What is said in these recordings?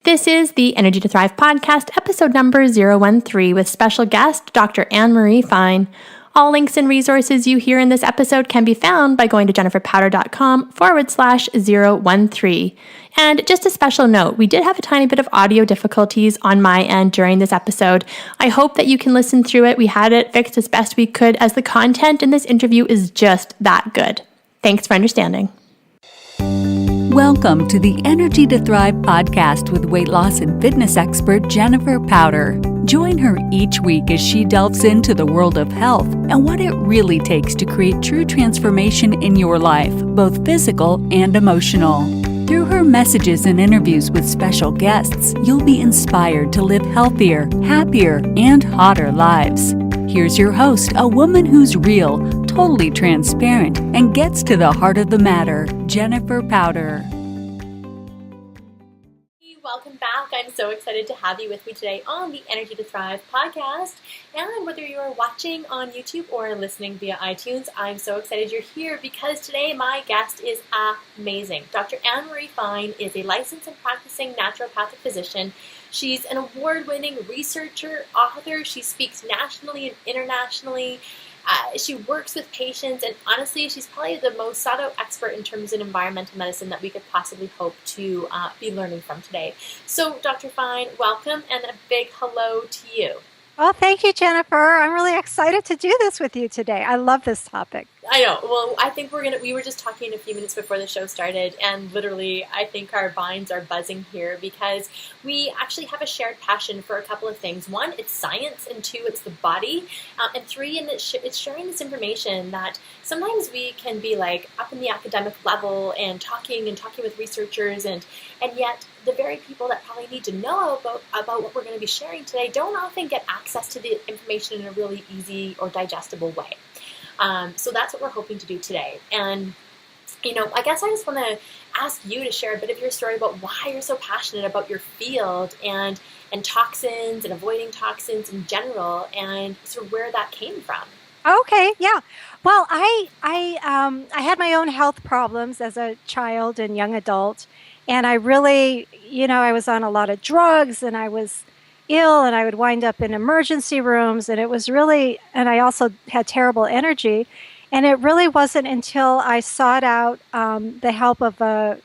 This is the Energy to Thrive podcast, episode number 013, with special guest Dr. Anne-Marie Fine. All links and resources you hear in this episode can be found by going to jenniferpowter.com/013. And just a special note, we did have a tiny bit of audio difficulties on my end during this episode. I hope that you can listen through it. We had it fixed as best we could, as the content in this interview is just that good. Thanks for understanding. Welcome to the Energy to Thrive podcast with weight loss and fitness expert Jennifer Powter. Join her each week as she delves into the world of health and what it really takes to create true transformation in your life, both physical and emotional. Through her messages and interviews with special guests, you'll be inspired to live healthier, happier, and hotter lives. Here's your host, a woman who's real, totally transparent, and gets to the heart of the matter, Jennifer Powter. Welcome back. I'm so excited to have you with me today on the Energy to Thrive podcast. And whether you're watching on YouTube or listening via iTunes, I'm so excited you're here because today my guest is amazing. Dr. Anne-Marie Fine is a licensed and practicing naturopathic physician. She's an award-winning researcher, author. She speaks nationally and internationally. She works with patients, and honestly, she's probably the most sought-out expert in terms of environmental medicine that we could possibly hope to be learning from today. So, Dr. Fine, welcome, and a big hello to you. Well, thank you, Jennifer. I'm really excited to do this with you today. I love this topic. I know. Well, I think we were just talking a few minutes before the show started, and literally, I think our minds are buzzing here because we actually have a shared passion for a couple of things. One, it's science, and two, it's the body, and three, and it's sharing this information that sometimes we can be like up in the academic level and talking with researchers, and yet the very people that probably need to know about what we're going to be sharing today don't often get access to the information in a really easy or digestible way. So that's what we're hoping to do today. And, I guess I just want to ask you to share a bit of your story about why you're so passionate about your field and toxins and avoiding toxins in general, and sort of where that came from. Okay, yeah. Well, I had my own health problems as a child and young adult, and I really, I was on a lot of drugs, and I was ill, and I would wind up in emergency rooms, and it was really, and I also had terrible energy, and it really wasn't until I sought out the help of a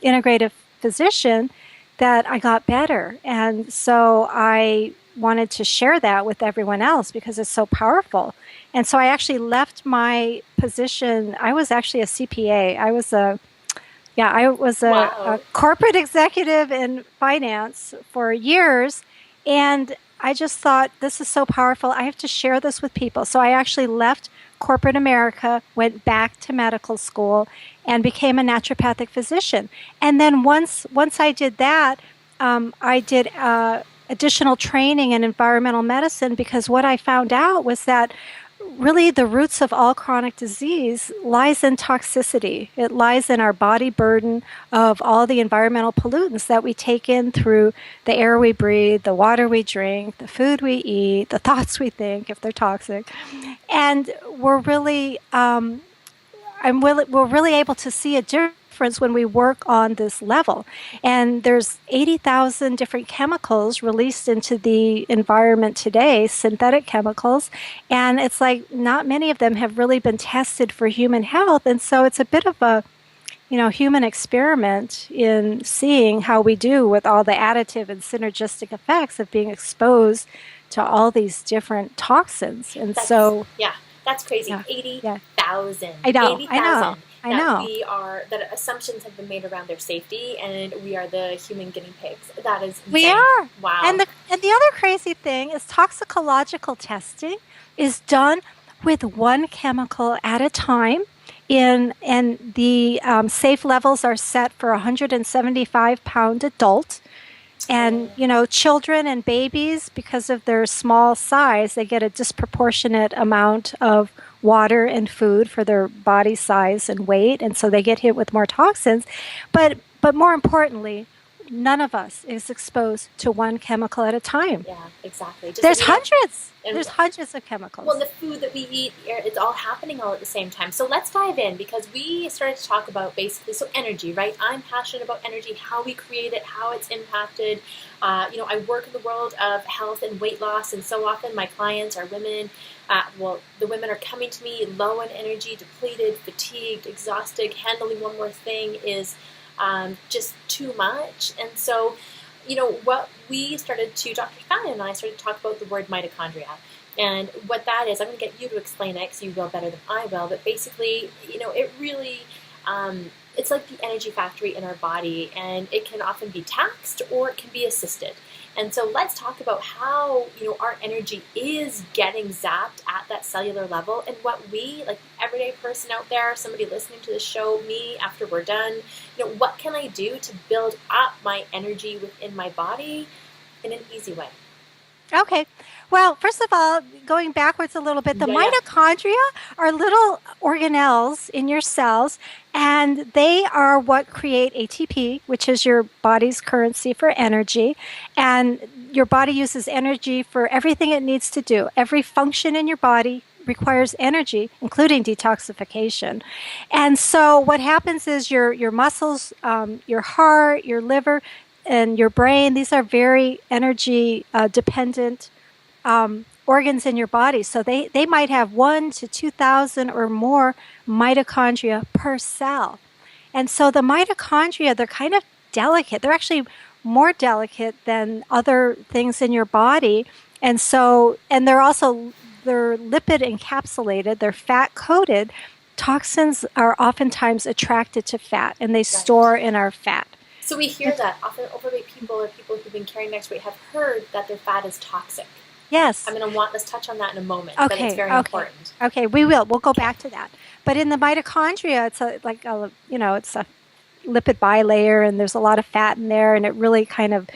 integrative physician that I got better, and so I wanted to share that with everyone else because it's so powerful. And so I actually left my position. I was actually a CPA. I was a corporate executive in finance for years. And I just thought, this is so powerful. I have to share this with people. So I actually left corporate America, went back to medical school, and became a naturopathic physician. And then once I did that, I did additional training in environmental medicine, because what I found out was that really the roots of all chronic disease lies in toxicity. It lies in our body burden of all the environmental pollutants that we take in through the air we breathe, the water we drink, the food we eat, the thoughts we think, if they're toxic. And we're really able to see a difference when we work on this level. And there's 80,000 different chemicals released into the environment today, synthetic chemicals, and it's like not many of them have really been tested for human health. And so it's a bit of a human experiment in seeing how we do with all the additive and synergistic effects of being exposed to all these different toxins. And that's crazy. Yeah, 80,000. I know. 80,000. I know. That assumptions have been made around their safety, and we are the human guinea pigs. That is insane. We are. Wow. And the other crazy thing is toxicological testing is done with one chemical at a time. And the safe levels are set for a 175-pound adult. And, children and babies, because of their small size, they get a disproportionate amount of water and food for their body size and weight, and so they get hit with more toxins. But more importantly, none of us is exposed to one chemical at a time. Yeah, exactly. Just There's like, you know, hundreds. and There's hundreds of chemicals. well, the food that we eat, it's all happening all at the same time. So let's dive in because we started to talk about basically, so energy, right? I'm passionate about energy, how we create it, how it's impacted. I work in the world of health and weight loss, and so often my clients are women. The women are coming to me low on energy, depleted, fatigued, exhausted. Handling one more thing is just too much. And so, what we started to, Dr. Fallon and I started to talk about the word mitochondria. And what that is, I'm going to get you to explain it because you will better than I will. But basically, it really, it's like the energy factory in our body, and it can often be taxed or it can be assisted. And so let's talk about how, our energy is getting zapped at that cellular level, and what we, like everyday person out there, somebody listening to the show, me, after we're done, what can I do to build up my energy within my body in an easy way? Okay. Well, first of all, going backwards a little bit, the Yeah. mitochondria are little organelles in your cells, and they are what create ATP, which is your body's currency for energy. And your body uses energy for everything it needs to do. Every function in your body requires energy, including detoxification. And so what happens is your muscles, your heart, your liver, and your brain, these are very energy dependent organs in your body. So they might have 1 to 2,000 or more mitochondria per cell. And so the mitochondria, they're kind of delicate. They're actually more delicate than other things in your body. And they're lipid encapsulated, they're fat coated. Toxins are oftentimes attracted to fat, and they store in our fat. So we hear that often overweight people or people who've been carrying extra weight have heard that their fat is toxic. Yes. Let's touch on that in a moment, but it's very important. Okay, we will. We'll go back to that. But in the mitochondria, it's it's a lipid bilayer, and there's a lot of fat in there, and it really kind of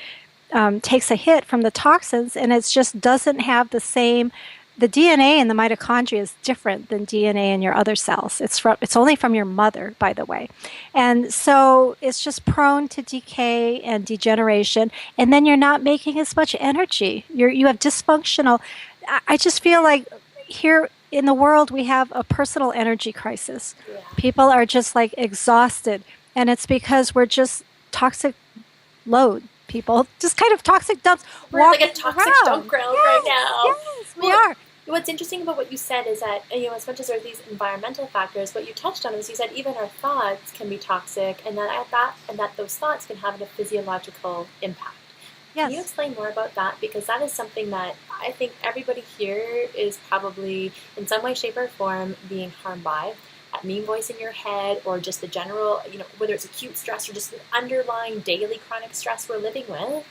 takes a hit from the toxins, and it just doesn't have the same. The DNA in the mitochondria is different than DNA in your other cells. It's only from your mother, by the way. And so it's just prone to decay and degeneration, and then you're not making as much energy. You have dysfunctional. I just feel like here in the world we have a personal energy crisis. Yeah. People are just like exhausted, and it's because we're just toxic load. People just kind of toxic dumps. We're like a toxic dump ground right now. Yes, we are. What's interesting about what you said is that, as much as there are these environmental factors, what you touched on is you said even our thoughts can be toxic, and that those thoughts can have a physiological impact. Yes. Can you explain more about that? Because that is something that I think everybody here is probably in some way, shape, or form being harmed by. That mean voice in your head, or just the general, whether it's acute stress or just the underlying daily chronic stress we're living with.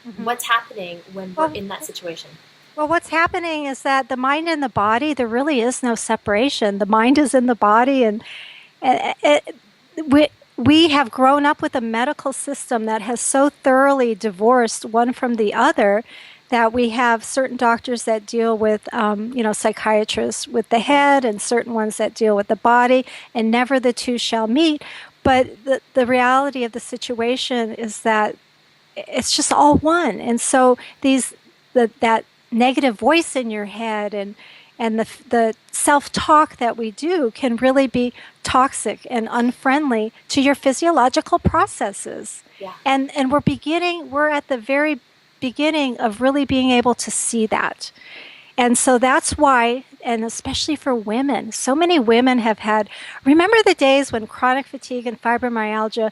Mm-hmm. What's happening when we're in that situation? Well, what's happening is that the mind and the body, there really is no separation. The mind is in the body, and we have grown up with a medical system that has so thoroughly divorced one from the other that we have certain doctors that deal with, psychiatrists with the head, and certain ones that deal with the body, and never the two shall meet. But the reality of the situation is that it's just all one. And so that negative voice in your head and the self-talk that we do can really be toxic and unfriendly to your physiological processes. Yeah. And we're at the very beginning of really being able to see that. And so that's why, and especially for women, so many women remember the days when chronic fatigue and fibromyalgia,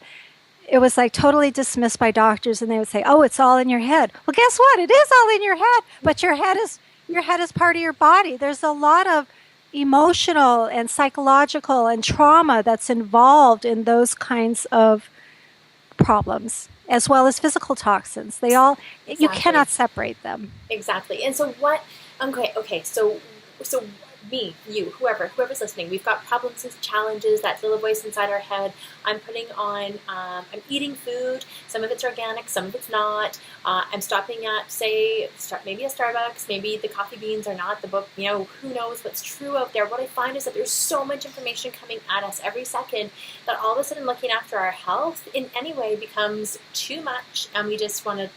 it was like totally dismissed by doctors, and they would say, oh, it's all in your head. Well, guess what? It is all in your head, but your head is part of your body. There's a lot of emotional and psychological and trauma that's involved in those kinds of problems, as well as physical toxins. You cannot separate them. Exactly. And so what, okay, so me, you, whoever's listening, we've got problems and challenges, that little voice inside our head. I'm putting on, I'm eating food. Some of it's organic, some of it's not. I'm stopping at, maybe a Starbucks, maybe the coffee beans are not the book, who knows what's true out there. What I find is that there's so much information coming at us every second that all of a sudden looking after our health in any way becomes too much, and we just want to,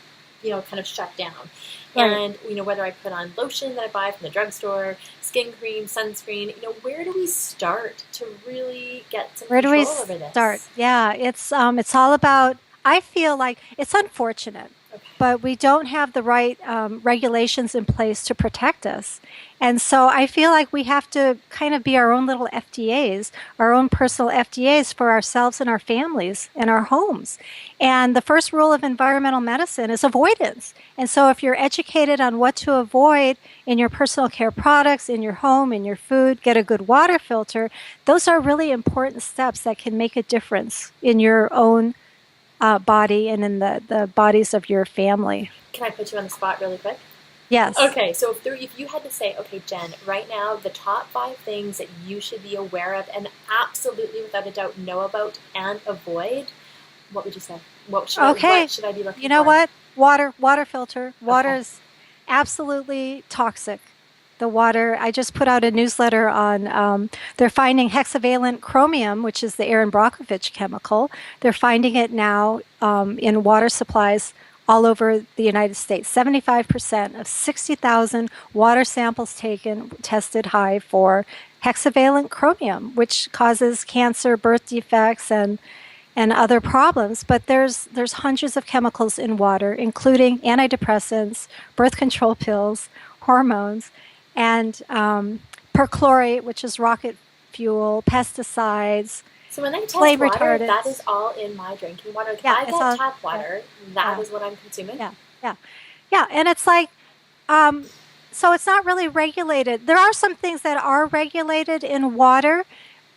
kind of shut down. Right. And, whether I put on lotion that I buy from the drugstore, skin cream, sunscreen, where do we start to really get some control over this? Where do we start? Yeah, it's all about, I feel like it's unfortunate, but we don't have the right regulations in place to protect us. And so I feel like we have to kind of be our own little FDAs, our own personal FDAs for ourselves and our families and our homes. And the first rule of environmental medicine is avoidance. And so if you're educated on what to avoid in your personal care products, in your home, in your food, get a good water filter, those are really important steps that can make a difference in your own body and in the bodies of your family. Can I put you on the spot really quick? Yes. Okay, so if you had to say, okay, Jen, right now, the top 5 things that you should be aware of and absolutely without a doubt know about and avoid, what would you say? What should I be looking for? You know what? Water filter. Water is absolutely toxic. The water, I just put out a newsletter on, they're finding hexavalent chromium, which is the Erin Brockovich chemical. They're finding it now in water supplies all over the United States. 75% of 60,000 water samples tested high for hexavalent chromium, which causes cancer, birth defects, and other problems. But there's hundreds of chemicals in water, including antidepressants, birth control pills, hormones, and perchlorate, which is rocket fuel, pesticides. So when I test water, retardants, that is all in my drinking water. If I get tap water, that is what I'm consuming. Yeah. And it's like, so it's not really regulated. There are some things that are regulated in water,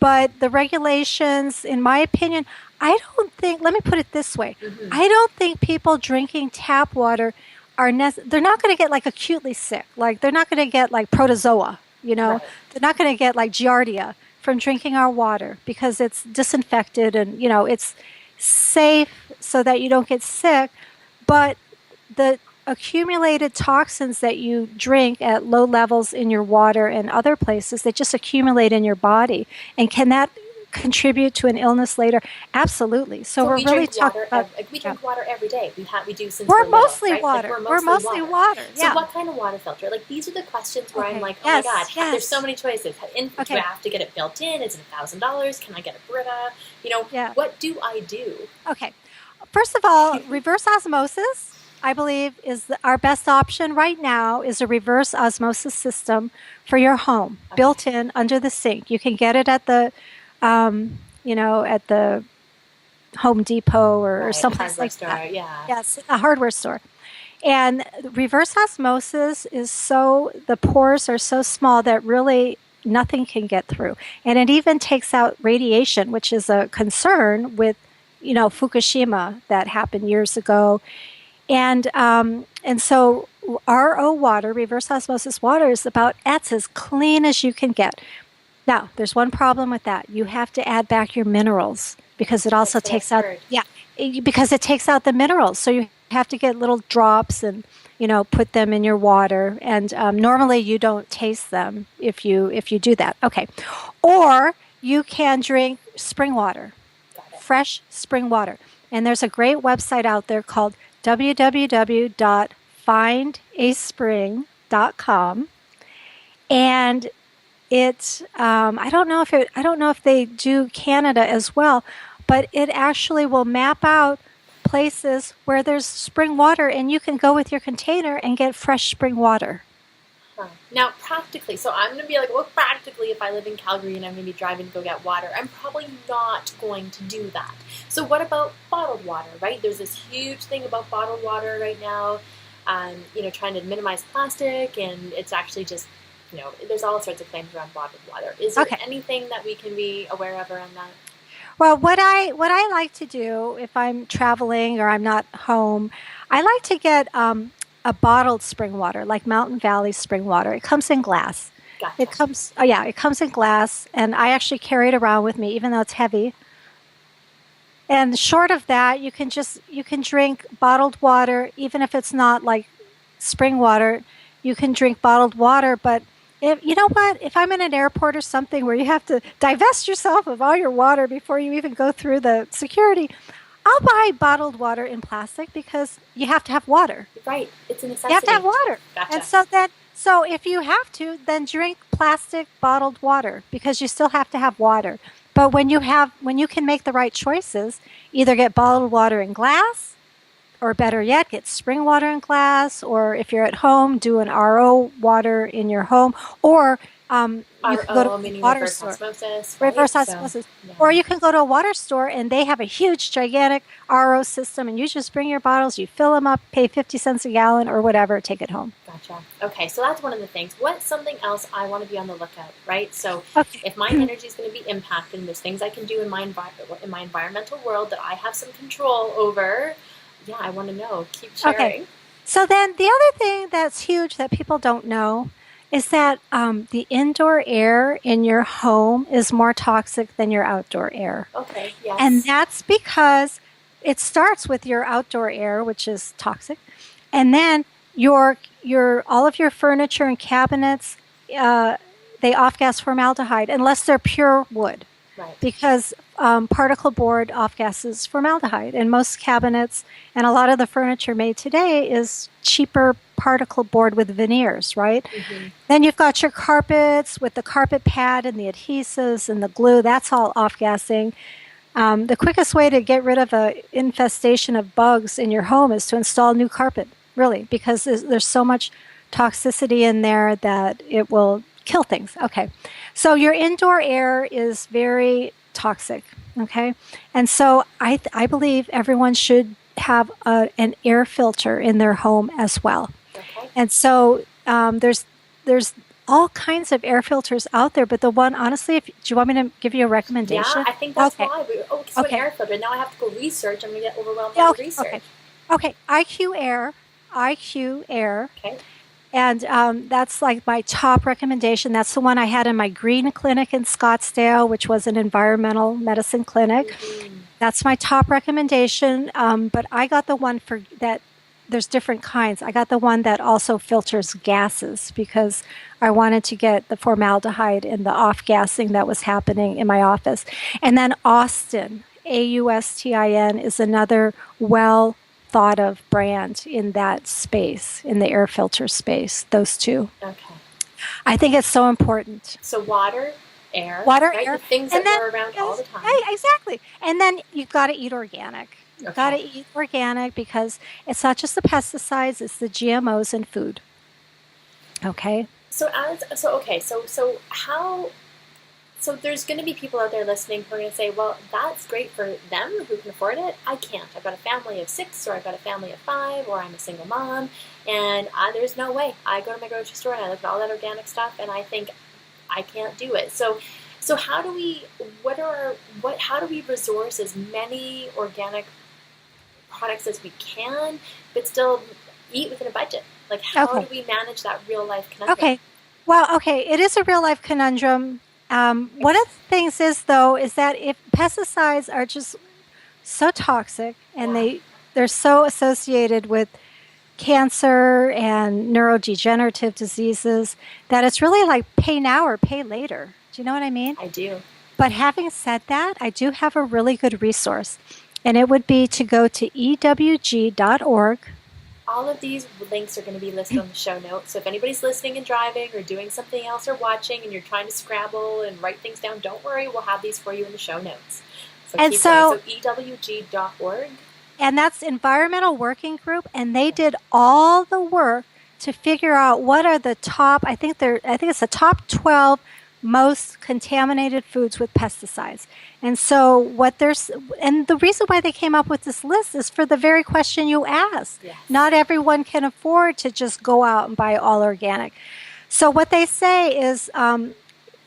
but the regulations, in my opinion, I don't think, let me put it this way, I don't think people drinking tap water they're not going to get like acutely sick. Like they're not going to get like protozoa, Right. They're not going to get like giardia from drinking our water because it's disinfected and, it's safe so that you don't get sick. But the accumulated toxins that you drink at low levels in your water and other places, they just accumulate in your body. And can that contribute to an illness later? Absolutely. So we're really talking about... We drink water every day. We do since we're mostly little, right? water. We're mostly water. So what kind of water filter? Like these are the questions where I'm like, oh my God, there's so many choices. Do I have to get it built in? Is it $1,000? Can I get a Brita? What do I do? Okay. First of all, reverse osmosis, I believe, is our best option right now, is a reverse osmosis system for your home, built in under the sink. You can get it at the at the Home Depot or someplace like that. Yes, a hardware store. And reverse osmosis is the pores are so small that really nothing can get through. And it even takes out radiation, which is a concern with, Fukushima that happened years ago. And so RO water, reverse osmosis water, is that's as clean as you can get. Now, there's one problem with that. You have to add back your minerals because it also takes out because it takes out the minerals. So you have to get little drops and put them in your water. And normally you don't taste them if you do that. Okay, or you can drink spring water, fresh spring water. And there's a great website out there called www.findaspring.com, and it I don't know if they do Canada as well, but it actually will map out places where there's spring water, and you can go with your container and get fresh spring water. Now, practically, so I'm going to be like, well, practically, if I live in Calgary and I'm going to be driving to go get water, I'm probably not going to do that. So what about bottled water, right? There's this huge thing about bottled water right now, trying to minimize plastic, and it's actually just, there's all sorts of claims around bottled water. Is there anything that we can be aware of around that? Well, what I like to do if I'm traveling or I'm not home, I like to get a bottled spring water, like Mountain Valley spring water. It comes in glass. Gotcha. It comes in glass, and I actually carry it around with me, even though it's heavy. And short of that, you can drink bottled water, even if it's not like spring water. You can drink bottled water, but if you know what, if I'm in an airport or something where you have to divest yourself of all your water before you even go through the security, I'll buy bottled water in plastic because you have to have water. Right, it's a necessity. You have to have water. Gotcha. And so if you have to, then drink plastic bottled water because you still have to have water. But when you can make the right choices, either get bottled water in glass, or better yet, get spring water in glass, or if you're at home, do an RO water in your home, or you can go to a water store. Osmosis, Reverse osmosis. Yeah. Or you can go to a water store and they have a huge, gigantic RO system, and you just bring your bottles, you fill them up, pay 50 cents a gallon or whatever, take it home. Gotcha. Okay, so that's one of the things. What's something else I want to be on the lookout, right? So if my energy is going to be impacted and there's things I can do in my environmental world that I have some control over, yeah, I want to know. Keep sharing. Okay. So then the other thing that's huge that people don't know is that the indoor air in your home is more toxic than your outdoor air. Okay, yes. And that's because it starts with your outdoor air, which is toxic, and then your all of your furniture and cabinets, they off-gas formaldehyde unless they're pure wood. Right. Because particle board off-gases formaldehyde, and most cabinets and a lot of the furniture made today is cheaper particle board with veneers, right? Mm-hmm. Then you've got your carpets with the carpet pad and the adhesives and the glue. That's all off-gassing. The quickest way to get rid of an infestation of bugs in your home is to install new carpet, really, because there's so much toxicity in there that it will kill things. Okay. So your indoor air is very toxic. Okay. And so I believe everyone should have an air filter in their home as well. Okay. And so there's all kinds of air filters out there, but the one, honestly, do you want me to give you a recommendation? Yeah, I think that's okay. why. An air filter. Now I have to go research. I'm going to get overwhelmed Yeah, by the research. Okay. IQ Air. Okay. And that's like my top recommendation. That's the one I had in my green clinic in Scottsdale, which was an environmental medicine clinic. Mm-hmm. That's my top recommendation. But I got the one for that. There's different kinds. I got the one that also filters gases because I wanted to get the formaldehyde and the off-gassing that was happening in my office. And then Austin, AUSTIN, is another thought of brand in that space, in the air filter space, those two. Okay. I think it's so important. So water, air. Air. The things that we're around all the time. Hey, exactly. And then you've got to eat organic. You've got to eat organic because it's not just the pesticides, it's the GMOs in food. Okay? So there's going to be people out there listening who are going to say, well, that's great for them who can afford it. I can't. I've got a family of 6, or I've got a family of 5, or I'm a single mom, and there's no way. I go to my grocery store and I look at all that organic stuff, and I think I can't do it. So how do we resource as many organic products as we can, but still eat within a budget? Like, how do we manage that real life conundrum? Okay. Well, it is a real life conundrum. One of the things is that if pesticides are just so toxic and they're so associated with cancer and neurodegenerative diseases that it's really like pay now or pay later. Do you know what I mean? I do. But having said that, I do have a really good resource, and it would be to go to ewg.org. All of these links are going to be listed on the show notes. So if anybody's listening and driving or doing something else or watching and you're trying to scramble and write things down, don't worry. We'll have these for you in the show notes. So ewg.org. And that's Environmental Working Group, and they did all the work to figure out what are the top, I think it's the top 12 most contaminated foods with pesticides. And so and the reason why they came up with this list is for the very question you asked. Yes. Not everyone can afford to just go out and buy all organic. So what they say is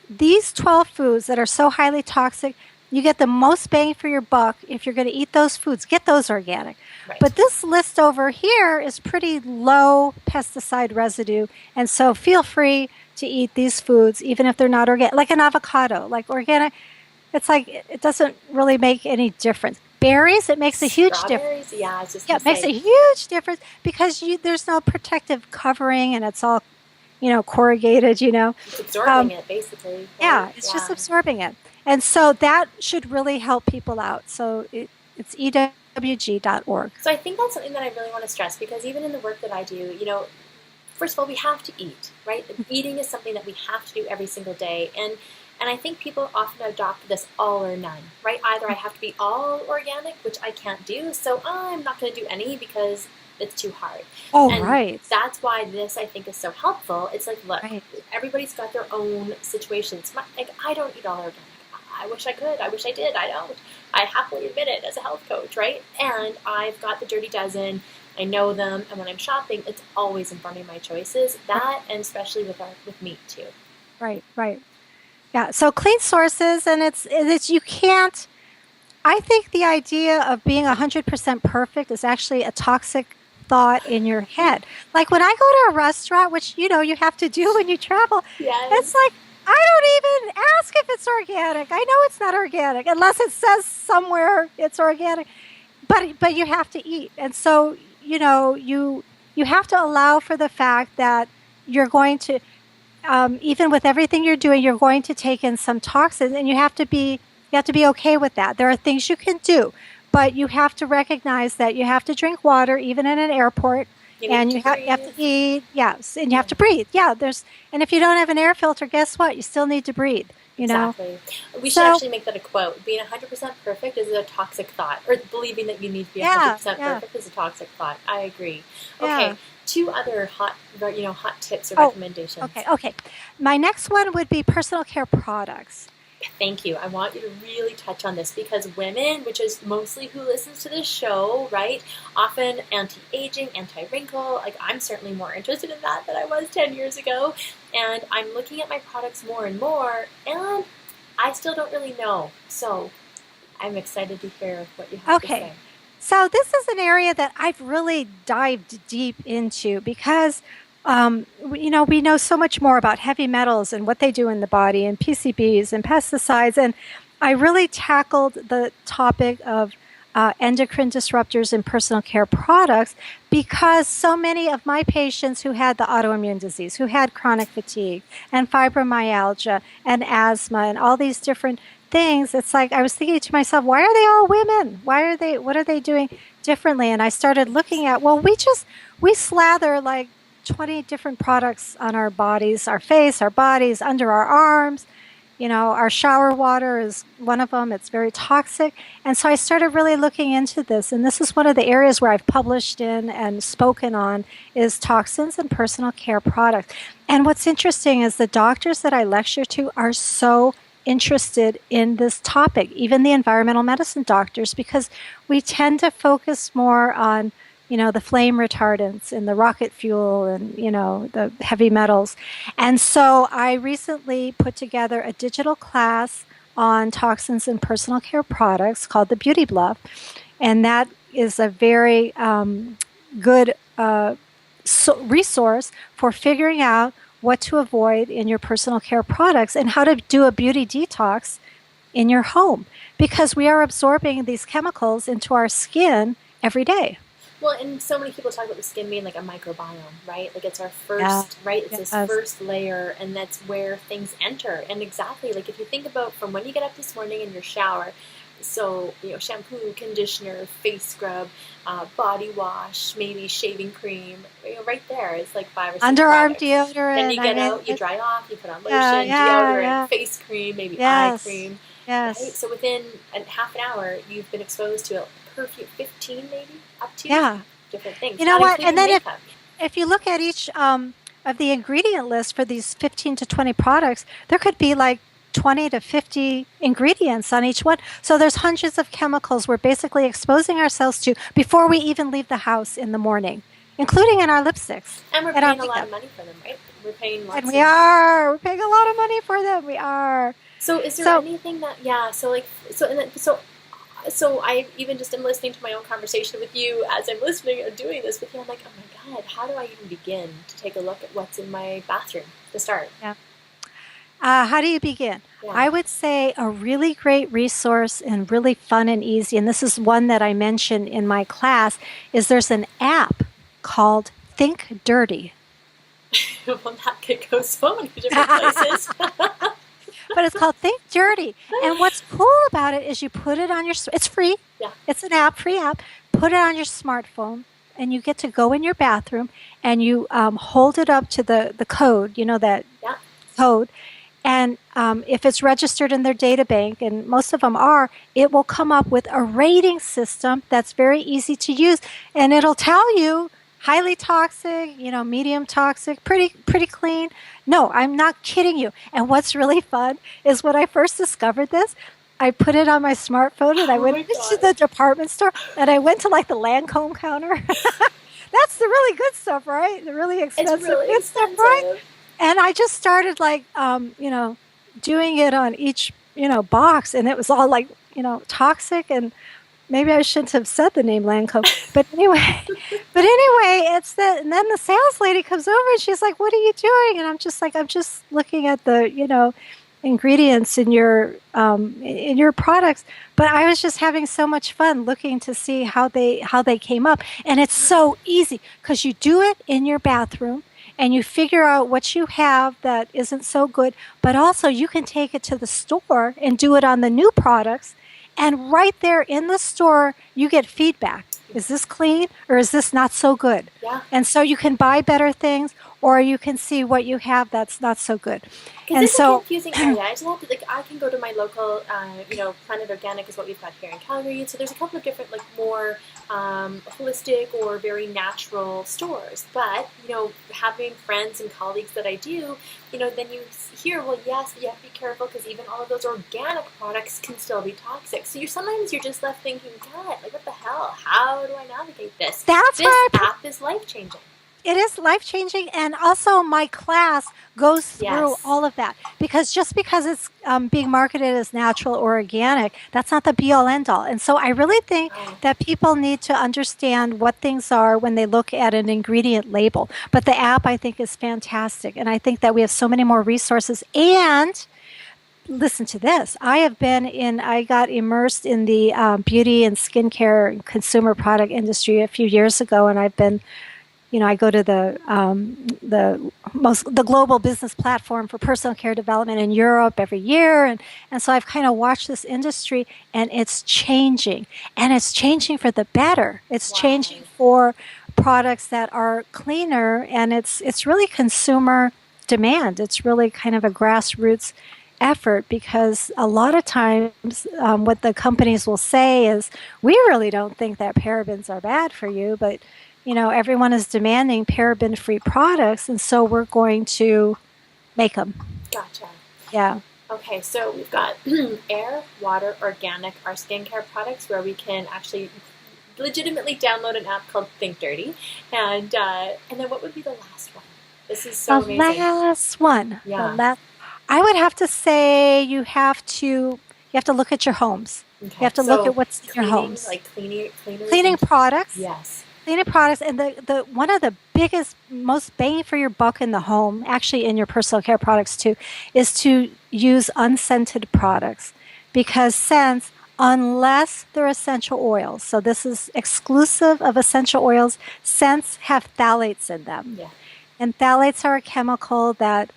these 12 foods that are so highly toxic, you get the most bang for your buck if you're going to eat those foods. Get those organic. Right. But this list over here is pretty low pesticide residue, and so feel free to eat these foods, even if they're not organic, like an avocado, like organic. It's like it doesn't really make any difference. Berries, it makes a huge difference. Strawberries? Yeah, I was just Yeah, gonna it makes say a huge difference because there's no protective covering and it's all, corrugated, it's absorbing it basically, Yeah, right? it's just Yeah. absorbing it. And so that should really help people out. So it's ewg.org. So I think that's something that I really want to stress because even in the work that I do, first of all, we have to eat, right? Eating is something that we have to do every single day. And I think people often adopt this all or none, right? Either I have to be all organic, which I can't do, so I'm not going to do any because it's too hard. Oh, And right. that's why this, I think, is so helpful. It's like, look, Right. everybody's got their own situations. Like, I don't eat all organic. I wish I could. I wish I did. I don't. I happily admit it as a health coach, right? And I've got the dirty dozen. I know them. And when I'm shopping, it's always informing my choices. That, and especially with meat, too. Right, right. Yeah, so clean sources, and it's you can't. I think the idea of being 100% perfect is actually a toxic thought in your head. Like when I go to a restaurant, which you have to do when you travel, Yes. it's like I don't even ask if it's organic. I know it's not organic unless it says somewhere it's organic. But you have to eat, and so you have to allow for the fact that you're going to. Even with everything you're doing, you're going to take in some toxins, and you have to be okay with that. There are things you can do, but you have to recognize that you have to drink water, even in an airport, and you have to eat. Yes, and you have to breathe. Yeah, and if you don't have an air filter, guess what? You still need to breathe. Exactly. We should actually make that a quote. Being 100% perfect is a toxic thought, or believing that you need to be 100% perfect is a toxic thought. I agree. Okay. Yeah. Two other hot tips or recommendations. Okay. My next one would be personal care products. Thank you. I want you to really touch on this because women, which is mostly who listens to this show, right? Often anti-aging, anti-wrinkle. Like I'm certainly more interested in that than I was 10 years ago. And I'm looking at my products more and more, and I still don't really know. So I'm excited to hear what you have to say. So this is an area that I've really dived deep into because, we know so much more about heavy metals and what they do in the body and PCBs and pesticides. And I really tackled the topic of endocrine disruptors in personal care products because so many of my patients who had the autoimmune disease, who had chronic fatigue and fibromyalgia and asthma and all these different things, it's like I was thinking to myself, why are they all women? What are they doing differently? And I started looking at, well, we slather like 20 different products on our bodies, our face, our bodies, under our arms. Our shower water is one of them. It's very toxic. And so I started really looking into this. And this is one of the areas where I've published in and spoken on is toxins and personal care products. And what's interesting is the doctors that I lecture to are so interested in this topic, even the environmental medicine doctors, because we tend to focus more on the flame retardants and the rocket fuel and, the heavy metals. And so I recently put together a digital class on toxins and personal care products called the Beauty Bluff. And that is a very good resource for figuring out what to avoid in your personal care products and how to do a beauty detox in your home, because we are absorbing these chemicals into our skin every day. Well, and so many people talk about the skin being like a microbiome, right? Like it's our first, right? It's this first layer, and that's where things enter. And exactly, like if you think about from when you get up this morning in your shower, so, shampoo, conditioner, face scrub, body wash, maybe shaving cream, right there. It's like 5 or 6 underarm products. deodorant. Then you get out, you dry off, you put on lotion, deodorant, face cream, maybe eye cream. Yes. Right? So within half an hour, you've been exposed to a perfume, 15 maybe, up to different things. You know what? And then makeup. if you look at each of the ingredient list for these 15 to 20 products, there could be like 20 to 50 ingredients on each one. So there's hundreds of chemicals we're basically exposing ourselves to before we even leave the house in the morning, including in our lipsticks. And we're paying a lot of money for them, right? We're paying lots. And we are. We're paying a lot of money for them. We are. So is there anything that, so I even just am listening to my own conversation with you as I'm listening and doing this with you. I'm like, oh my God, how do I even begin to take a look at what's in my bathroom to start? Yeah. How do you begin? Yeah. I would say a really great resource and really fun and easy, and this is one that I mentioned in my class, is there's an app called Think Dirty. Well, that could go so many different places. But it's called Think Dirty. And what's cool about it is you put it on your, it's free. Yeah. It's an app, free app. Put it on your smartphone and you get to go in your bathroom and you hold it up to the code, that code. And if it's registered in their data bank, and most of them are, it will come up with a rating system that's very easy to use. And it'll tell you highly toxic, medium toxic, pretty clean. No, I'm not kidding you. And what's really fun is when I first discovered this, I put it on my smartphone and I went to the department store and I went to like the Lancome counter. That's the really good stuff, right? The really expensive good stuff, right? And I just started like, doing it on each, box, and it was all like, toxic, and maybe I shouldn't have said the name Lancome, but anyway, it's that, and then the sales lady comes over and she's like, "What are you doing?" And I'm just like, "I'm just looking at the, ingredients in your products." But I was just having so much fun looking to see how they came up, and it's so easy because you do it in your bathroom. And you figure out what you have that isn't so good, but also you can take it to the store and do it on the new products. And right there in the store, you get feedback. Is this clean or is this not so good? Yeah. And so you can buy better things, or you can see what you have that's not so good. And it's a confusing area. I just have to, I can go to my local, Planet Organic is what we've got here in Calgary. So there's a couple of different, more holistic or very natural stores. But, having friends and colleagues that I do, then you hear, well, yes, you have to be careful because even all of those organic products can still be toxic. So sometimes you're just left thinking, God, what the hell? How do I navigate this? This app is life-changing. It is life-changing, and also my class goes through all of that, because just because it's being marketed as natural or organic, that's not the be-all, end-all. And so I really think that people need to understand what things are when they look at an ingredient label. But the app, I think, is fantastic, and I think that we have so many more resources. And listen to this. I got immersed in the beauty and skincare and consumer product industry a few years ago, and I've been I go to the global business platform for personal care development in Europe every year, and so I've kind of watched this industry, and it's changing, and it's changing for the better. It's changing for products that are cleaner, and it's really consumer demand. It's really kind of a grassroots effort, because a lot of times what the companies will say is, we really don't think that parabens are bad for you, but everyone is demanding paraben-free products, and so we're going to make them. Gotcha. Yeah. Okay, so we've got air, water, organic, our skincare products, where we can actually legitimately download an app called Think Dirty, and then what would be the last one? This is so amazing. The last one. Yeah. I would have to say you have to look at your homes. Okay. You have to look at what's in your homes. Like cleaning products. Yes. Cleaning products, and the one of the biggest, most bang for your buck in the home, actually in your personal care products too, is to use unscented products, because scents, unless they're essential oils, so this is exclusive of essential oils, scents have phthalates in them. Yeah. And phthalates are a chemical that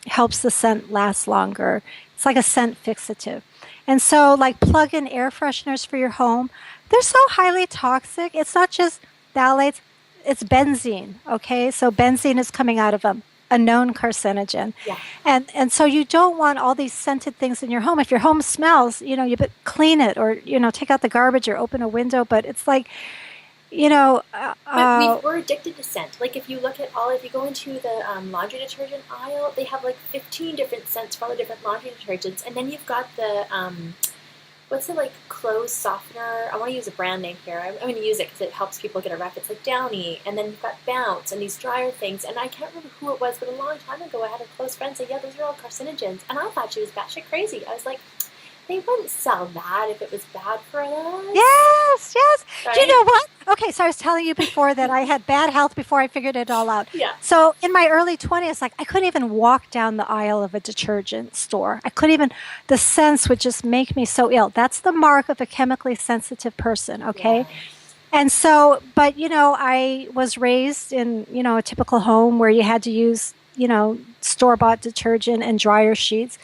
helps the scent last longer. It's like a scent fixative. And so, like plug-in air fresheners for your home, they're so highly toxic. It's not just phthalates, it's benzene, okay? So benzene is coming out of them, a known carcinogen. Yeah. And so you don't want all these scented things in your home. If your home smells, you clean it, or, take out the garbage or open a window. But it's like, but we're addicted to scent. Like if you go into the laundry detergent aisle, they have like 15 different scents for all the different laundry detergents. And then you've got the, what's the clothes softener? I want to use a brand name here. I'm going to use it because it helps people get a rep. It's like Downy, and then you've got Bounce and these dryer things. And I can't remember who it was, but a long time ago I had a close friend say, yeah, those are all carcinogens. And I thought she was batshit crazy. I was like, they wouldn't sell that if it was bad for us. Yes, yes. Do you Right? know what? Okay, so I was telling you before that I had bad health before I figured it all out. Yeah. So in my early 20s, like I couldn't even walk down the aisle of a detergent store. I couldn't even, the scents would just make me so ill. That's the mark of a chemically sensitive person, okay? Yeah. And so, but I was raised in, a typical home where you had to use, store-bought detergent and dryer sheets.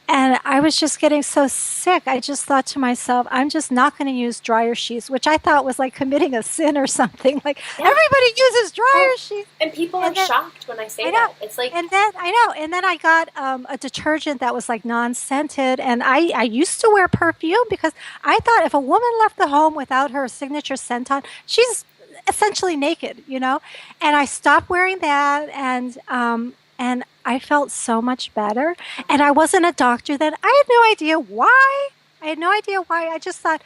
And I was just getting so sick. I just thought to myself, I'm just not going to use dryer sheets, which I thought was like committing a sin or something. Like Yeah. everybody uses dryer Well, sheets. and people are And then, shocked when I say I know. that. It's like, And then I know. And then I got a detergent that was like non-scented. And I used to wear perfume because I thought if a woman left the home without her signature scent on, she's essentially naked, And I stopped wearing that, and I felt so much better. And I wasn't a doctor then. I had no idea why. I had no idea why. I just thought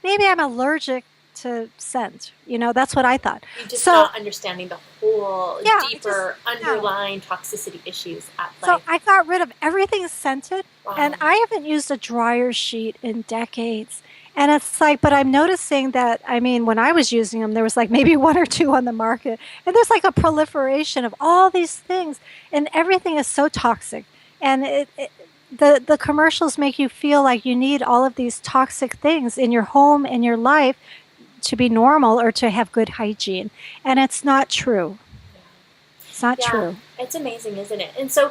maybe I'm allergic to scent. That's what I thought. you just So not understanding the whole yeah, deeper no. underlying toxicity issues at play. So I got rid of everything scented, Wow. and I haven't used a dryer sheet in decades. And it's like, but I'm noticing that, when I was using them, there was like maybe one or two on the market. And there's like a proliferation of all these things, and everything is so toxic. And the commercials make you feel like you need all of these toxic things in your home and your life to be normal or to have good hygiene. And it's not true. It's not Yeah, true. it's amazing, isn't it? And so,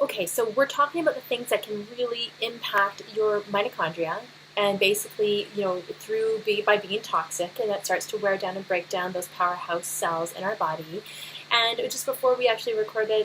okay, so we're talking about the things that can really impact your mitochondria, and basically, by being toxic, and that starts to wear down and break down those powerhouse cells in our body. And just before we actually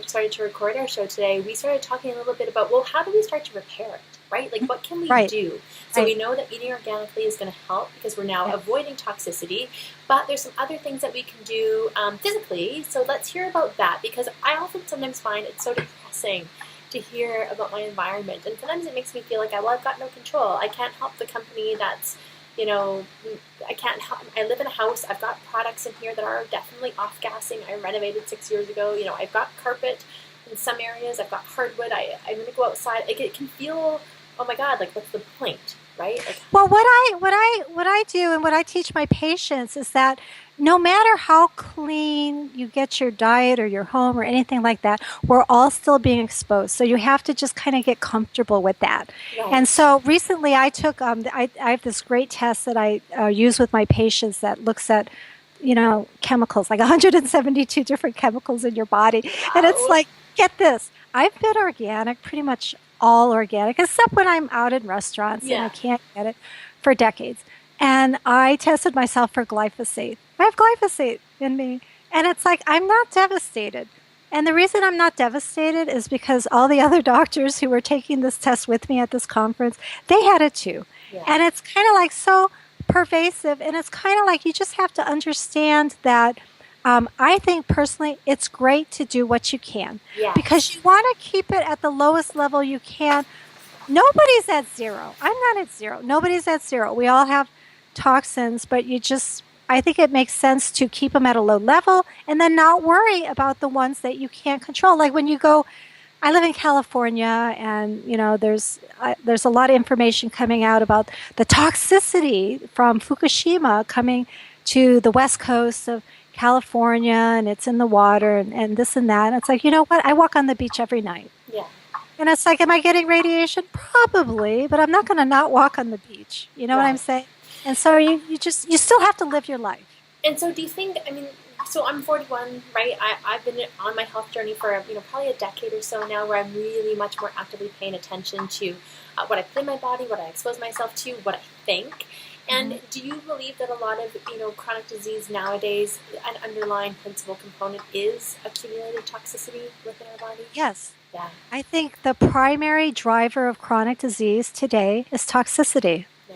started to record our show today, we started talking a little bit about, well, how do we start to repair it, right? Like, what can we Right. do? So Right. we know that eating organically is going to help because we're now Yeah. avoiding toxicity, but there's some other things that we can do physically. So let's hear about that, because I often sometimes find it's so depressing to hear about my environment, and sometimes it makes me feel like I've got no control. I can't help the company that's, I can't help. I live in a house. I've got products in here that are definitely off-gassing. I renovated 6 years ago. I've got carpet in some areas. I've got hardwood. I'm going to go outside. Like, it can feel, oh my God, like, what's the point, right? Like, Well, what I do and what I teach my patients is that no matter how clean you get your diet or your home or anything like that, we're all still being exposed. So you have to just kind of get comfortable with that. right. And so recently I took, I have this great test that I use with my patients that looks at, chemicals, like 172 different chemicals in your body. And it's Wow. like, get this, I've been organic, pretty much all organic, except when I'm out in restaurants and Yeah. I can't get it, for decades. And I tested myself for glyphosate. I have glyphosate in me. And it's like, I'm not devastated. And the reason I'm not devastated is because all the other doctors who were taking this test with me at this conference, they had it too. Yeah. And it's kind of like so pervasive. And it's kind of like you just have to understand that I think personally it's great to do what you can, Yeah. because you want to keep it at the lowest level you can. Nobody's at zero. I'm not at zero. Nobody's at zero. We all have toxins, but I think it makes sense to keep them at a low level and then not worry about the ones that you can't control. Like when you go, I live in California, and there's a lot of information coming out about the toxicity from Fukushima coming to the west coast of California, and it's in the water and this and that. And it's like, you know what? I walk on the beach every night. Yeah. And it's like, am I getting radiation? Probably, but I'm not going to not walk on the beach. You know what I'm Right. saying? And so you still have to live your life. And so do you think, so I'm 41, right? I've been on my health journey for, probably a decade or so now, where I'm really much more actively paying attention to what I put in my body, what I expose myself to, what I think. And do you believe that a lot of, chronic disease nowadays, an underlying principal component is accumulated toxicity within our body? Yes. Yeah. I think the primary driver of chronic disease today is toxicity. Yeah.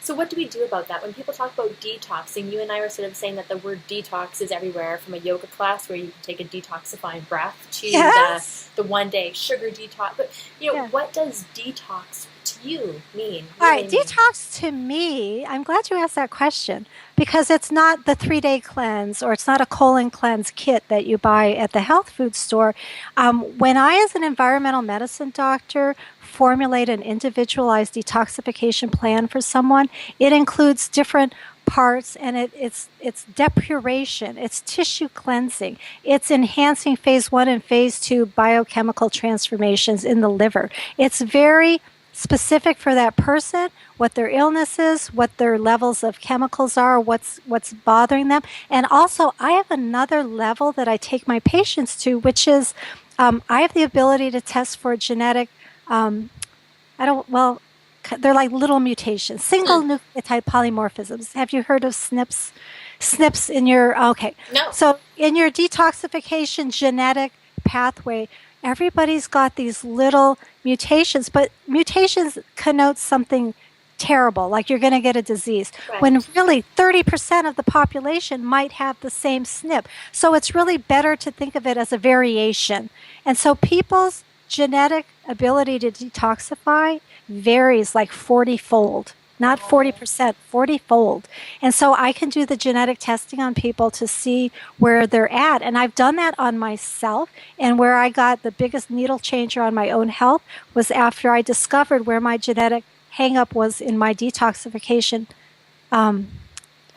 So what do we do about that? When people talk about detoxing, you and I were sort of saying that the word detox is everywhere, from a yoga class where you can take a detoxifying breath to Yes. the one-day sugar detox. But, Yeah. what does detox to to you mean? All right, Really mean? detox to me, I'm glad you asked that question because it's not the 3-day cleanse or it's not a colon cleanse kit that you buy at the health food store. When I, as an environmental medicine doctor, formulate an individualized detoxification plan for someone, it includes different parts, and it's depuration, it's tissue cleansing, it's enhancing phase 1 and phase 2 biochemical transformations in the liver. It's very specific for that person, what their illness is, what their levels of chemicals are, what's bothering them. And also, I have another level that I take my patients to, which is I have the ability to test for genetic, they're like little mutations, single nucleotide polymorphisms. Have you heard of SNPs? SNPs in your, okay. No. So in your detoxification genetic pathway, everybody's got these little mutations, but mutations connote something terrible, like you're going to get a disease, Right. when really 30% of the population might have the same SNP. So it's really better to think of it as a variation. And so people's genetic ability to detoxify varies like 40-fold. Not 40%, 40-fold. And so I can do the genetic testing on people to see where they're at. And I've done that on myself. And where I got the biggest needle changer on my own health was after I discovered where my genetic hang-up was in my detoxification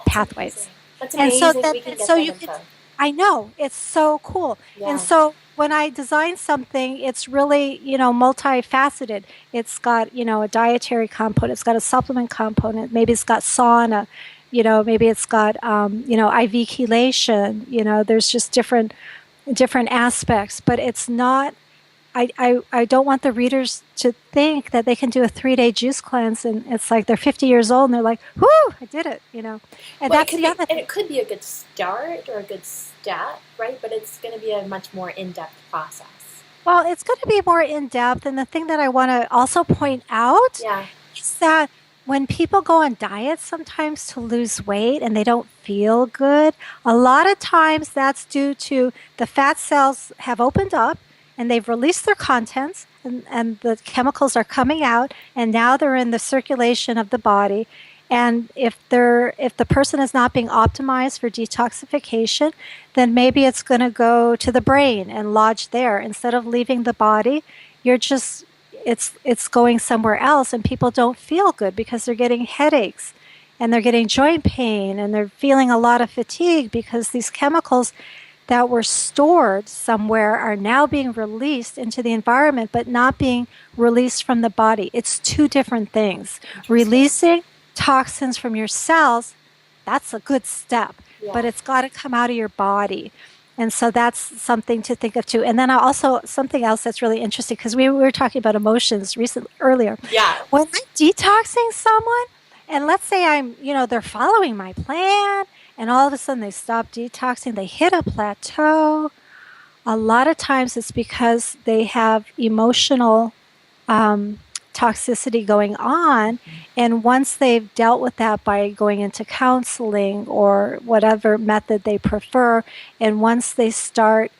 pathways. That's And amazing. so We that, can and get so that you info. can, I know, it's so cool. Yeah. And so when I design something, it's really, multifaceted. It's got, a dietary component. It's got a supplement component. Maybe it's got sauna. Maybe it's got, IV chelation. There's just different aspects. But it's not, I don't want the readers to think that they can do a 3-day juice cleanse and it's like they're 50 years old and they're like, whoo, I did it, And Well, that's the other and thing. it could be a good start or a good stat, right? But it's going to be a much more in-depth process. Well, it's going to be more in-depth. And the thing that I want to also point out Yeah. is that when people go on diets sometimes to lose weight and they don't feel good, a lot of times that's due to the fat cells have opened up and they've released their contents and the chemicals are coming out and now they're in the circulation of the body. And if the person is not being optimized for detoxification, then maybe it's going to go to the brain and lodge there instead of leaving the body. It's going somewhere else, and people don't feel good because they're getting headaches, and they're getting joint pain, and they're feeling a lot of fatigue because these chemicals that were stored somewhere are now being released into the environment, but not being released from the body. It's two different things. Releasing toxins from your cells, that's a good step, but it's got to come out of your body. And so that's something to think of too. And then also something else that's really interesting, because we were talking about emotions earlier. Yeah. When I'm detoxing someone, and let's say they're following my plan, and all of a sudden they stop detoxing, they hit a plateau. A lot of times it's because they have emotional toxicity going on, and once they've dealt with that by going into counseling or whatever method they prefer, and once they start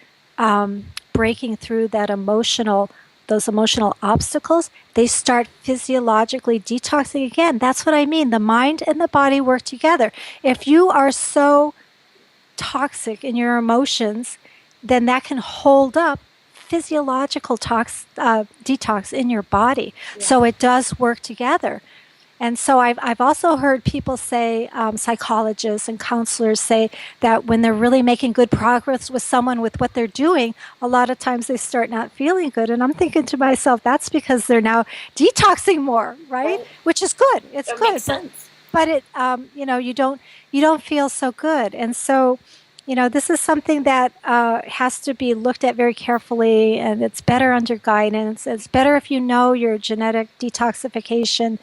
breaking through those emotional obstacles, they start physiologically detoxing again. That's what I mean. The mind and the body work together. If you are so toxic in your emotions, then that can hold up physiological detox in your body. Yeah. So it does work together. And so I've also heard people say, psychologists and counselors say that when they're really making good progress with someone with what they're doing, a lot of times they start not feeling good. And I'm thinking to myself, that's because they're now detoxing more, right? Which is good. It's that good. Makes sense. But it, you don't feel so good. And so, this is something that has to be looked at very carefully, and it's better under guidance. It's better if you know your genetic detoxification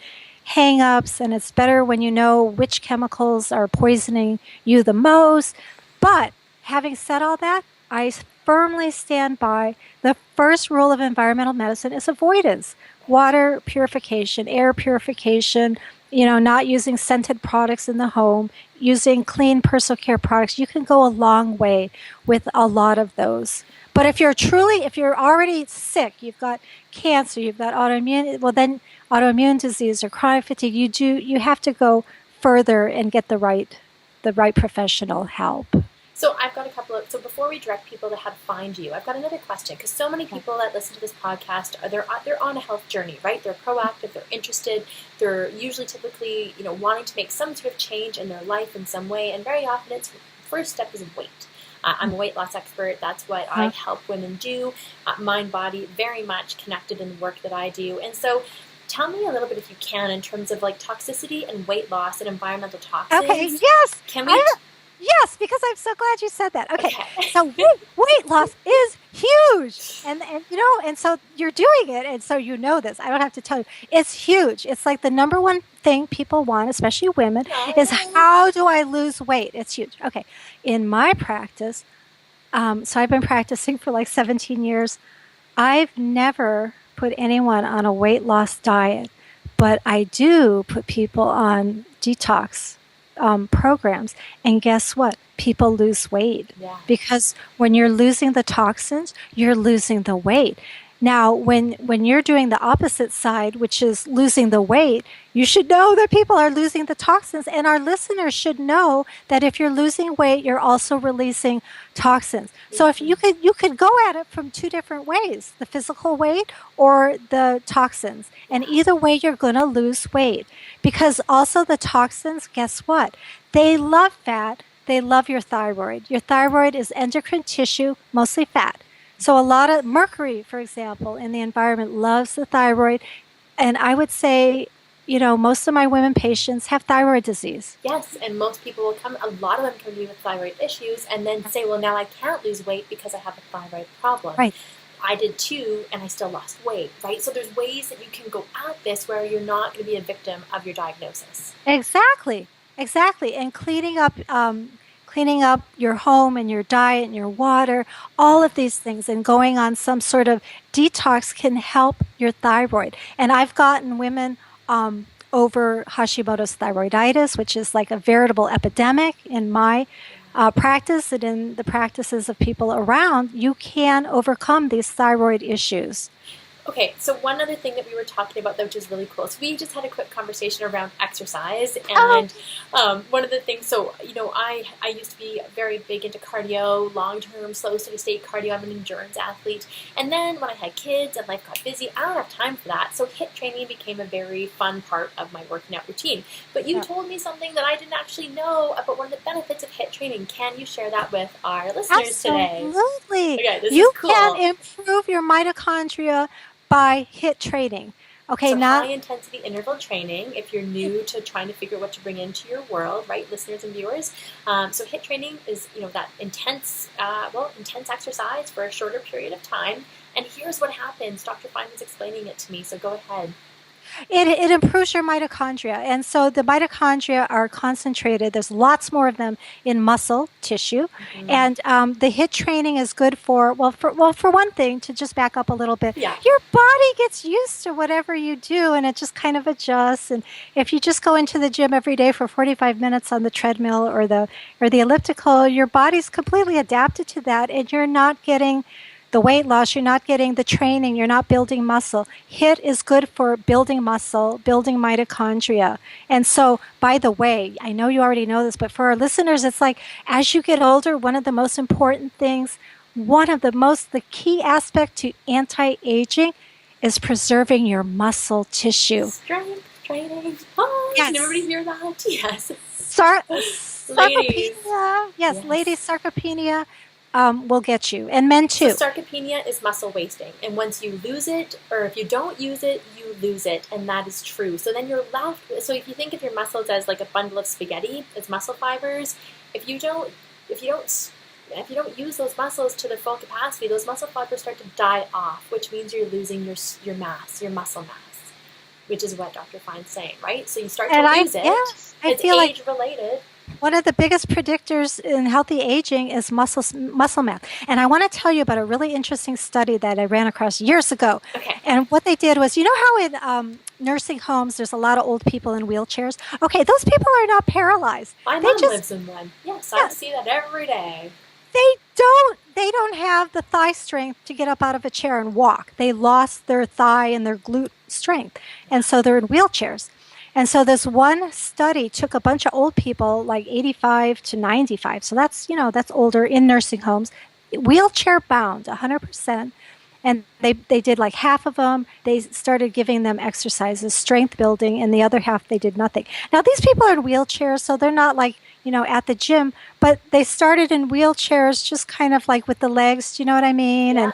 hang-ups, and it's better when you know which chemicals are poisoning you the most. But having said all that, I firmly stand by the first rule of environmental medicine is avoidance. Water purification, air purification, not using scented products in the home, using clean personal care products. You can go a long way with a lot of those. But if you're already sick, you've got cancer, you've got autoimmune disease or chronic fatigue, you have to go further and get the right professional help. So I've got so before we direct people to how to find you, I've got another question, because so many people that listen to this podcast they're on a health journey, right? They're proactive, they're interested, they're usually typically, wanting to make some sort of change in their life in some way, and very often it's first step is weight. I'm a weight loss expert. That's what I help women do. Mind, body, very much connected in the work that I do. And so tell me a little bit, if you can, in terms of like toxicity and weight loss and environmental toxins. Okay, yes. Can we... Yes, because I'm so glad you said that. Okay. So weight loss is huge, and so you're doing it, and so this. I don't have to tell you. It's huge. It's like the number one thing people want, especially women, is how do I lose weight? It's huge. Okay. In my practice, so I've been practicing for like 17 years. I've never put anyone on a weight loss diet, but I do put people on detox programs, and guess what? People lose weight because when you're losing the toxins, you're losing the weight. Now, when you're doing the opposite side, which is losing the weight, you should know that people are losing the toxins, and our listeners should know that if you're losing weight, you're also releasing toxins. So if you could go at it from two different ways, the physical weight or the toxins. And either way, you're going to lose weight, because also the toxins, guess what? They love fat. They love your thyroid. Your thyroid is endocrine tissue, mostly fat. So a lot of mercury, for example, in the environment loves the thyroid. And I would say, most of my women patients have thyroid disease. Yes, and a lot of them come to me with thyroid issues and then say, well, now I can't lose weight because I have a thyroid problem. Right. I did too, and I still lost weight, right? So there's ways that you can go at this where you're not going to be a victim of your diagnosis. Exactly. And cleaning up your home and your diet and your water, all of these things, and going on some sort of detox can help your thyroid. And I've gotten women over Hashimoto's thyroiditis, which is like a veritable epidemic in my practice and in the practices of people around. You can overcome these thyroid issues. Okay, so one other thing that we were talking about, which is really cool. So we just had a quick conversation around exercise, and one of the things. So I used to be very big into cardio, long-term, slow, steady-state cardio. I'm an endurance athlete, and then when I had kids and life got busy, I don't have time for that. So HIIT training became a very fun part of my working out routine. But you told me something that I didn't actually know about one of the benefits of HIIT training. Can you share that with our listeners today? Absolutely. Okay, this you is cool. can improve your mitochondria by HIIT training. Okay, so high-intensity interval training, if you're new to trying to figure out what to bring into your world, right, listeners and viewers. So HIIT training is, that intense exercise for a shorter period of time. And here's what happens. Dr. Fine was explaining it to me, so go ahead. It improves your mitochondria. And so the mitochondria are concentrated. There's lots more of them in muscle tissue. Mm-hmm. And the HIIT training is good for one thing, to just back up a little bit. Yeah. Your body gets used to whatever you do, and it just kind of adjusts. And if you just go into the gym every day for 45 minutes on the treadmill or the elliptical, your body's completely adapted to that, and you're not getting the weight loss, you're not getting the training, you're not building muscle. HIIT is good for building muscle, building mitochondria. And so, by the way, I know you already know this, but for our listeners, it's like as you get older, one of the most important things, the key aspect to anti-aging is preserving your muscle tissue. Strength training. Oh, yes. Can everybody hear that? Yes. Sarcopenia. Yes, ladies, sarcopenia will get you, and men too. So sarcopenia is muscle wasting, and once you lose it, or if you don't use it, you lose it, and that is true. So then you're left with, so if you think of your muscles as like a bundle of spaghetti, it's muscle fibers. If you don't use those muscles to their full capacity, those muscle fibers start to die off, which means you're losing your mass, your muscle mass, which is what Dr. Fine's saying, right? So you start to lose it. Yes, it's age-related. one of the biggest predictors in healthy aging is muscle mass. And I want to tell you about a really interesting study that I ran across years ago. Okay. And what they did was, you know how in nursing homes there's a lot of old people in wheelchairs? Okay, those people are not paralyzed. My mom lives in one. Yes, I see that every day. They don't have the thigh strength to get up out of a chair and walk. They lost their thigh and their glute strength. And so they're in wheelchairs. And so this one study took a bunch of old people, like 85 to 95. So that's, that's older, in nursing homes, wheelchair bound, 100%. And they did like half of them. They started giving them exercises, strength building, and the other half they did nothing. Now, these people are in wheelchairs, so they're not like, at the gym, but they started in wheelchairs just kind of like with the legs, do you know what I mean? Yeah. And,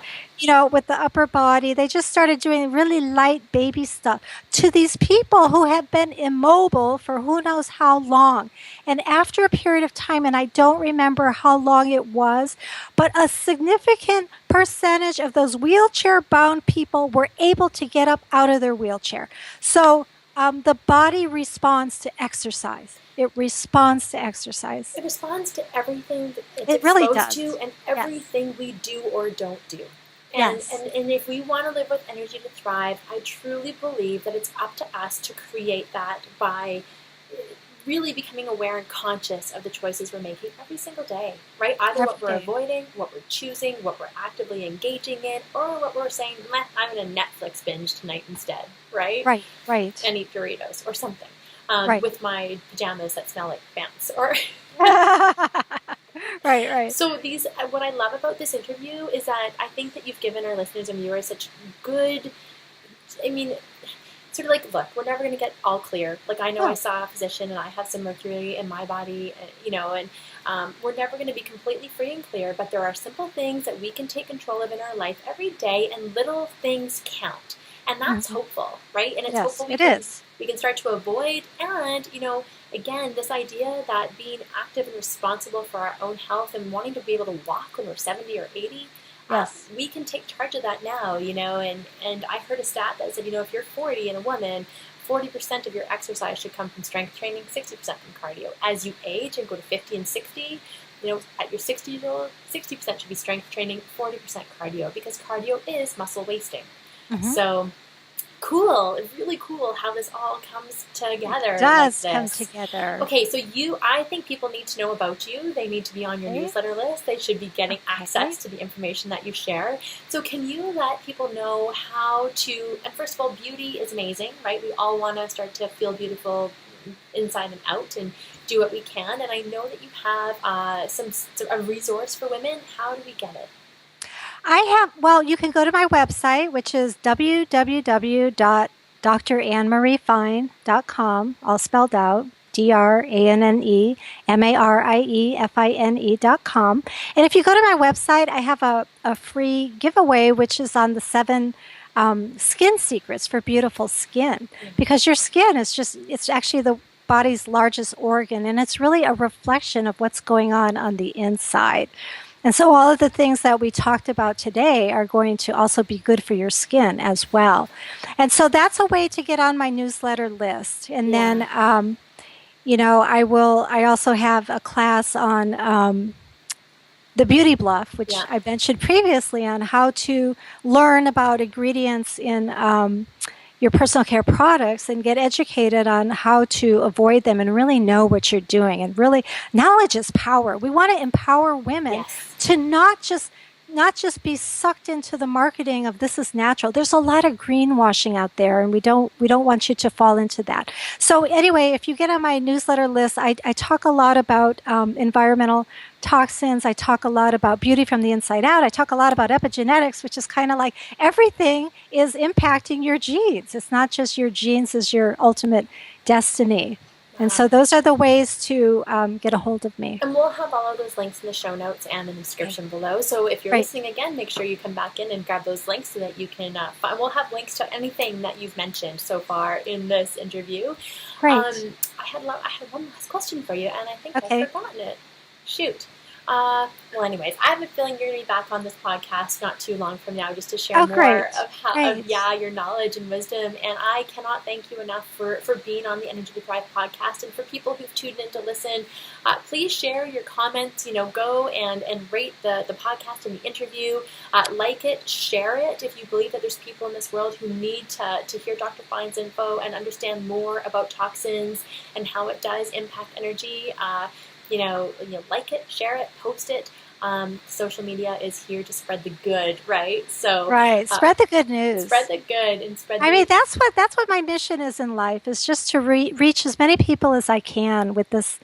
with the upper body, they just started doing really light baby stuff to these people who have been immobile for who knows how long. And after a period of time, and I don't remember how long it was, but a significant percentage of those wheelchair-bound people were able to get up out of their wheelchair. So the body responds to exercise. It responds to exercise. It responds to everything that it's it really exposed does. to and everything we do or don't do. And, Yes. and if we want to live with energy to thrive, I truly believe that it's up to us to create that by really becoming aware and conscious of the choices we're making every single day, right? Either what we're avoiding, what we're choosing, what we're actively engaging in, or what we're saying, I'm going to Netflix binge tonight instead, right? Right. And eat Doritos or something. With my pajamas that smell like pants, or right. So what I love about this interview is that I think that you've given our listeners and viewers such good, sort of like, look, we're never going to get all clear. Like, I know I saw a physician and I have some mercury in my body, and we're never going to be completely free and clear, but there are simple things that we can take control of in our life every day, and little things count. And that's hopeful, right? And it's hopeful we can start to avoid. And, again, this idea that being active and responsible for our own health and wanting to be able to walk when we're 70 or 80, we can take charge of that now, and I heard a stat that said, if you're 40 and a woman, 40% of your exercise should come from strength training, 60% from cardio. As you age and go to 50 and 60, at your 60-year-old, 60% should be strength training, 40% cardio, because cardio is muscle wasting. So cool, really cool how this all comes together. It does come together. Okay, so I think people need to know about you. They need to be on your newsletter list. They should be getting access to the information that you share. So can you let people know how to, and first of all, beauty is amazing, right? We all want to start to feel beautiful inside and out and do what we can. And I know that you have a resource for women. How do we get it? You can go to my website, which is www.drannmariefine.com, all spelled out, DRANNEMARIEFINE.com. And if you go to my website, I have a free giveaway, which is on the 7 skin secrets for beautiful skin. Because your skin is it's actually the body's largest organ, and it's really a reflection of what's going on the inside. And so all of the things that we talked about today are going to also be good for your skin as well. And so that's a way to get on my newsletter list. And then, I also have a class on the Beauty Bluff, which I mentioned previously, on how to learn about ingredients in your personal care products and get educated on how to avoid them and really know what you're doing. And really, knowledge is power. We want to empower women to not just be sucked into the marketing of this is natural. There's a lot of greenwashing out there, and we don't want you to fall into that. So anyway, if you get on my newsletter list, I talk a lot about environmental toxins. I talk a lot about beauty from the inside out. I talk a lot about epigenetics, which is kind of like everything is impacting your genes. It's not just your genes is your ultimate destiny. And so those are the ways to get a hold of me. And we'll have all of those links in the show notes and in the description below. So if you're listening again, make sure you come back in and grab those links so that you can find. We'll have links to anything that you've mentioned so far in this interview. Right. I had one last question for you, and I think I've forgotten it. Shoot. Well, anyways, I have a feeling you're going to be back on this podcast not too long from now just to share more Great. of your knowledge and wisdom. And I cannot thank you enough for being on the Energy to Thrive podcast. And for people who've tuned in to listen, please share your comments. Go and rate the podcast and the interview. Like it, share it if you believe that there's people in this world who need to hear Dr. Fine's info and understand more about toxins and how it does impact energy. Like it, share it, post it. Social media is here to spread the good, right? So spread the good news. Spread the good and spread. That's what my mission is in life, is just to reach as many people as I can with this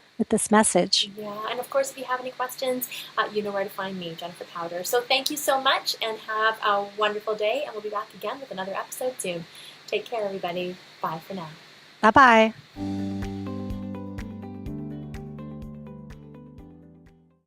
message. Yeah, and of course, if you have any questions, you know where to find me, Jennifer Powder. So thank you so much, and have a wonderful day. And we'll be back again with another episode soon. Take care, everybody. Bye for now. Bye-bye.